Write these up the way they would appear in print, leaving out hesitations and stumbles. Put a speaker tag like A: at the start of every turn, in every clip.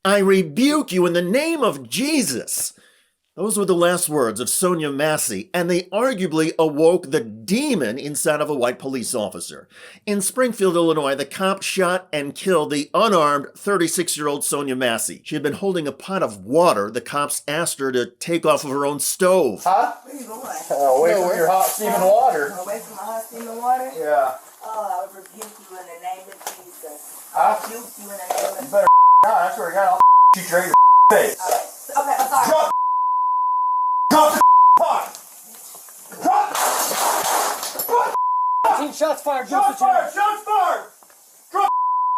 A: I rebuke you in the name of Jesus. Those were the last words of Sonya Massey, and they arguably awoke the demon inside of a white police officer. In Springfield, Illinois, the cop shot and killed the unarmed 36-year-old Sonya Massey. She had been holding a pot of water the cops asked her to take off of her own stove.
B: Huh?
C: Where you going?
B: Away from your hot steaming water.
C: Away from my hot steaming water?
B: Yeah.
C: Oh, I would rebuke you in the name of Jesus.
B: Huh?
C: I rebuke you in the name of Jesus.
B: You better not. I swear to God, I'll shoot you right in your face.
C: Okay, I'm sorry.
B: Drop the pot! Drop the
D: 18 shots fired.
B: Shots fired! Shots fired! Drop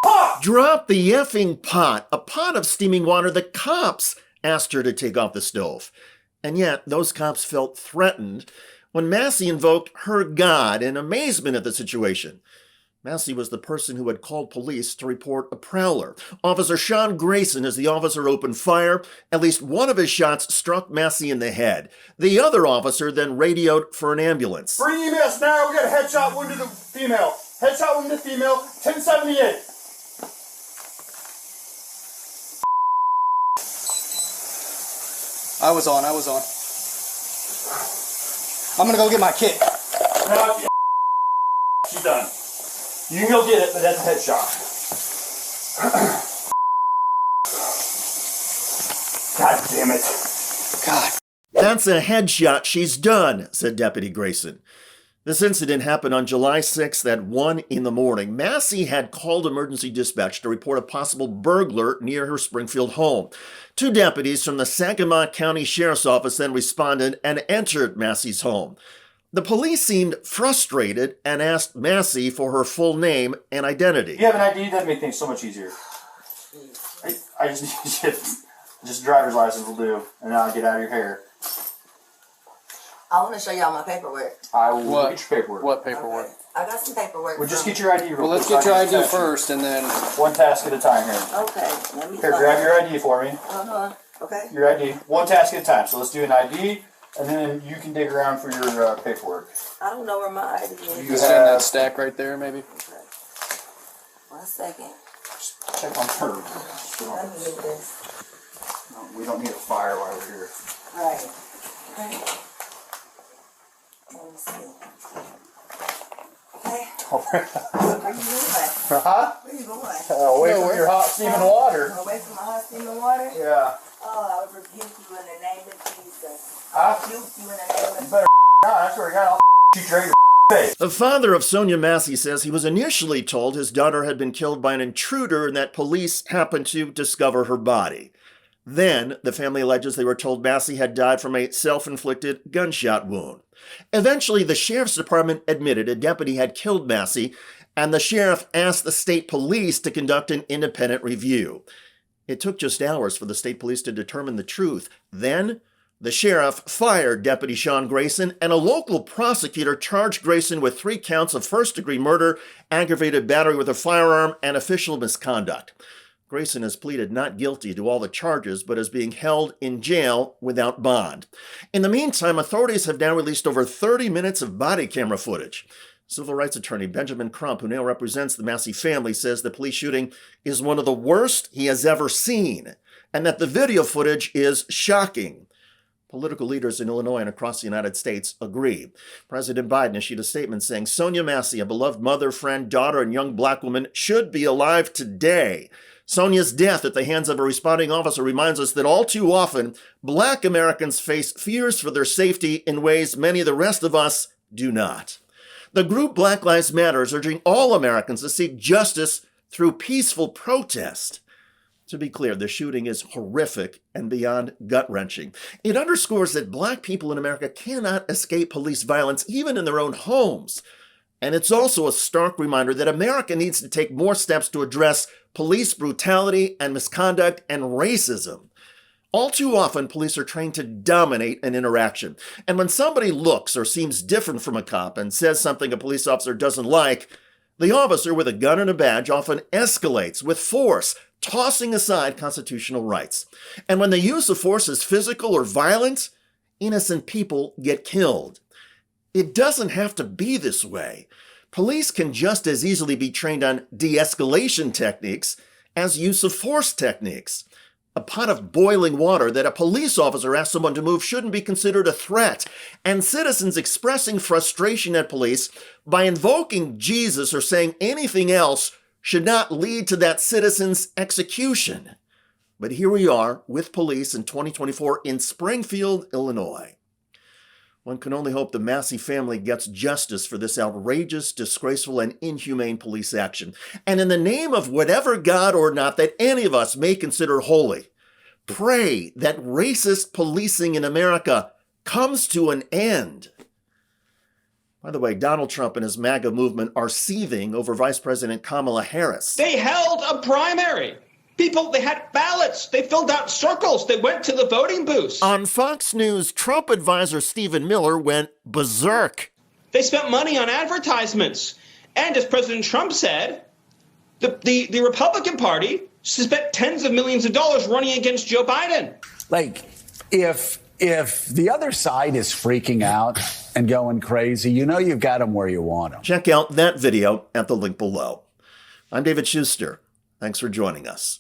B: the pot!
A: Drop the effing pot, a pot of steaming water the cops asked her to take off the stove. And yet, those cops felt threatened when Massey invoked her God in amazement at the situation. Massey was the person who had called police to report a prowler. Officer Sean Grayson, as the officer opened fire, at least one of his shots struck Massey in the head. The other officer then radioed for an ambulance.
B: Bring EMS now. We got a headshot wound to the female. Headshot wound to the female. 1078.
D: I was on. I'm gonna go get my kit.
B: No, she's done. You can go get it, but that's a headshot. God damn it.
D: God.
A: That's a headshot. She's done, said Deputy Grayson. This incident happened on July 6th at 1 in the morning. Massey had called emergency dispatch to report a possible burglar near her Springfield home. Two deputies from the Sangamon County Sheriff's Office then responded and entered Massey's home. The police seemed frustrated and asked Massey for her full name and identity.
B: You have an ID, that'd make things so much easier. I just need shit. Just driver's license will do, and then I'll get out of your hair.
C: I want to show y'all my paperwork.
B: I will
D: What?
B: get your paperwork.
D: What paperwork?
C: Okay. I got some paperwork.
B: Well, just
C: from-
B: get your ID real quick.
D: Well, let's get
B: so
D: your
B: I can
D: ID
B: test you.
D: first, and then
B: One task at a time here.
C: Okay, let me
B: Here, grab your ID for me.
C: Okay.
B: Your ID. One task at a time. So let's do an ID, and then you can dig around for your paperwork.
C: I don't know where my ID is.
B: You
D: is it in that stack right there, maybe?
C: Okay. 1 second.
B: Check on her.
C: Let me get this.
B: No, we don't need a fire while we're here.
C: Right. Okay. Let me see. Okay. Where you going?
B: Huh?
C: Where you going?
B: Away from your hot steaming water.
C: Away from my hot steaming water?
B: Yeah.
C: Oh, I would rebuke you in the name of Jesus.
B: Huh?
C: I rebuke you in the name of
B: You better not. I swear to God, I'll shoot you right in your face.
A: The father of Sonya Massey says he was initially told his daughter had been killed by an intruder and that police happened to discover her body. Then, the family alleges they were told Massey had died from a self-inflicted gunshot wound. Eventually, the sheriff's department admitted a deputy had killed Massey, and the sheriff asked the state police to conduct an independent review. It took just hours for the state police to determine the truth. Then, the sheriff fired Deputy Sean Grayson, and a local prosecutor charged Grayson with 3 counts of first-degree murder, aggravated battery with a firearm, and official misconduct. Grayson has pleaded not guilty to all the charges, but is being held in jail without bond. In the meantime, authorities have now released over 30 minutes of body camera footage. Civil rights attorney Benjamin Crump, who now represents the Massey family, says the police shooting is one of the worst he has ever seen, and that the video footage is shocking. Political leaders in Illinois and across the United States agree. President Biden issued a statement saying Sonya Massey, a beloved mother, friend, daughter, and young black woman, should be alive today. Sonya's death at the hands of a responding officer reminds us that all too often, black Americans face fears for their safety in ways many of the rest of us do not. The group Black Lives Matter is urging all Americans to seek justice through peaceful protest. To be clear, the shooting is horrific and beyond gut-wrenching. It underscores that black people in America cannot escape police violence even in their own homes. And it's also a stark reminder that America needs to take more steps to address police brutality and misconduct and racism. All too often, police are trained to dominate an interaction. And when somebody looks or seems different from a cop and says something a police officer doesn't like, the officer with a gun and a badge often escalates with force, tossing aside constitutional rights. And when the use of force is physical or violent, innocent people get killed. It doesn't have to be this way. Police can just as easily be trained on de-escalation techniques as use of force techniques. A pot of boiling water that a police officer asks someone to move shouldn't be considered a threat. And citizens expressing frustration at police by invoking Jesus or saying anything else should not lead to that citizen's execution. But here we are with police in 2024 in Springfield, Illinois. One can only hope the Massey family gets justice for this outrageous, disgraceful, and inhumane police action. And in the name of whatever God or not that any of us may consider holy, pray that racist policing in America comes to an end. By the way, Donald Trump and his MAGA movement are seething over Vice President Kamala Harris.
E: They held a primary. People, they had ballots. They filled out circles. They went to the voting booths.
A: On Fox News, Trump advisor Stephen Miller went berserk.
E: They spent money on advertisements. And as President Trump said, the Republican Party spent tens of millions of dollars running against Joe Biden.
F: Like, if the other side is freaking out and going crazy, you know you've got them where you want them.
A: Check out that video at the link below. I'm David Shuster. Thanks for joining us.